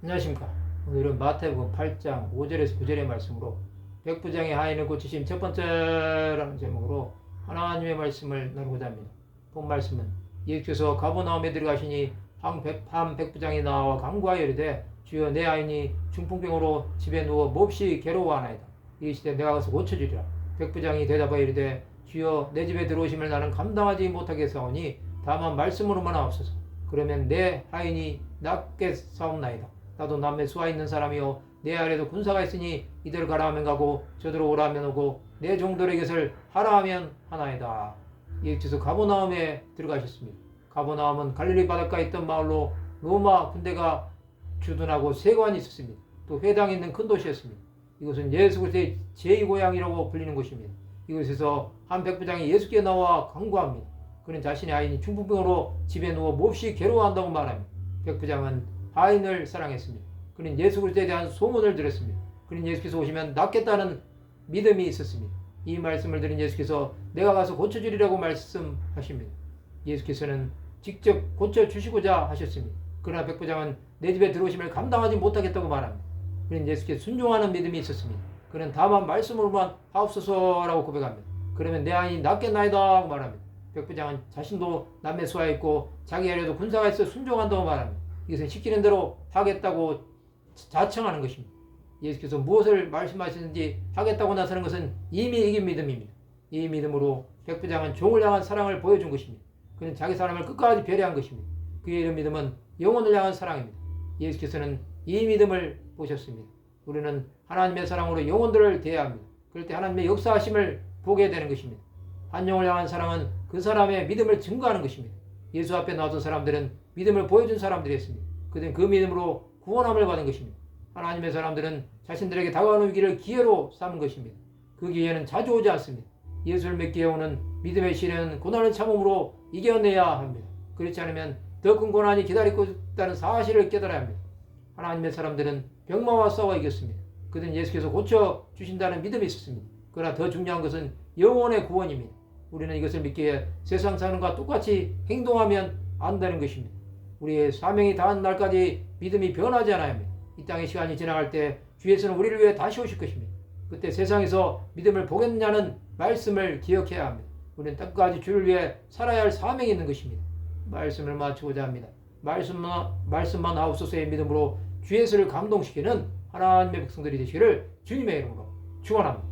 안녕하십니까. 오늘은 마태복음 8장 5절에서 9절의 말씀으로 백부장의 하인을 고치심 첫 번째라는 제목으로 하나님의 말씀을 나누고자 합니다. 본 말씀은 예수께서 가버나움에 들어가시니 한 백부장이 나와 간구하여 이르되 주여 내 아인이 중풍병으로 집에 누워 몹시 괴로워하나이다. 이 시대 내가 가서 고쳐주리라. 백부장이 대답하여 이르되 주여 내 집에 들어오심을 나는 감당하지 못하겠사오니 다만 말씀으로만 하옵소서. 그러면 내 하인이 낫게 사옵나이다. 나도 남의 수하 있는 사람이요 내 아래도 군사가 있으니 이대로 가라 하면 가고 저대로 오라 하면 오고 내 종들의 것을 하라 하면 하나이다. 예수께서 가버나움에 들어가셨습니다. 가버나움은 갈릴리 바닷가에 있던 마을로 로마 군대가 주둔하고 세관이 있었습니다. 또 회당이 있는 큰 도시였습니다. 이곳은 예수 그리스도의 제2고향이라고 불리는 곳입니다. 이곳에서 한 백부장이 예수께 나와 간구합니다. 그는 자신의 아인이 중풍병으로 집에 누워 몹시 괴로워한다고 말합니다. 백부장은 하인을 사랑했습니다. 그는 예수 그리스도에 대한 소문을 들었습니다. 그는 예수께서 오시면 낫겠다는 믿음이 있었습니다. 이 말씀을 들은 예수께서 내가 가서 고쳐주리라고 말씀하십니다. 예수께서는 직접 고쳐주시고자 하셨습니다. 그러나 백부장은 내 집에 들어오심을 감당하지 못하겠다고 말합니다. 그는 예수께 순종하는 믿음이 있었습니다. 그는 다만 말씀으로만 하옵소서라고 고백합니다. 그러면 내 아이 낫겠나이다 하고 말합니다. 백부장은 자신도 남의 수하에 있고 자기 아래도 군사가 있어 순종한다고 말합니다. 이것은 시키는 대로 하겠다고 자청하는 것입니다. 예수께서 무엇을 말씀하시는지 하겠다고 나서는 것은 이미 이긴 믿음입니다. 이 믿음으로 백부장은 종을 향한 사랑을 보여준 것입니다. 그는 자기 사람을 끝까지 배려한 것입니다. 그의 이런 믿음은 영혼을 향한 사랑입니다. 예수께서는 이 믿음을 보셨습니다. 우리는 하나님의 사랑으로 영혼들을 대해야 합니다. 그럴 때 하나님의 역사하심을 보게 되는 것입니다. 한 영혼을 향한 사랑은 그 사람의 믿음을 증거하는 것입니다. 예수 앞에 나왔던 사람들은 믿음을 보여준 사람들이었습니다. 그들은 그 믿음으로 구원함을 받은 것입니다. 하나님의 사람들은 자신들에게 다가오는 위기를 기회로 삼은 것입니다. 그 기회는 자주 오지 않습니다. 예수를 믿기에 오는 믿음의 시련은 고난을 참음으로 이겨내야 합니다. 그렇지 않으면 더 큰 고난이 기다리고 있다는 사실을 깨달아야 합니다. 하나님의 사람들은 병마와 싸워 이겼습니다. 그들은 예수께서 고쳐주신다는 믿음이 있었습니다. 그러나 더 중요한 것은 영혼의 구원입니다. 우리는 이것을 믿기에 세상 사는 것과 똑같이 행동하면 안 되는 것입니다. 우리의 사명이 다한 날까지 믿음이 변하지 않아야 합니다. 이 땅의 시간이 지나갈 때 주께서는 우리를 위해 다시 오실 것입니다. 그때 세상에서 믿음을 보겠느냐는 말씀을 기억해야 합니다. 우리는 끝까지 주를 위해 살아야 할 사명이 있는 것입니다. 말씀을 마치고자 합니다. 말씀만 하옵소서의 믿음으로 주 예수를 감동시키는 하나님의 백성들이 되시기를 주님의 이름으로 축원합니다.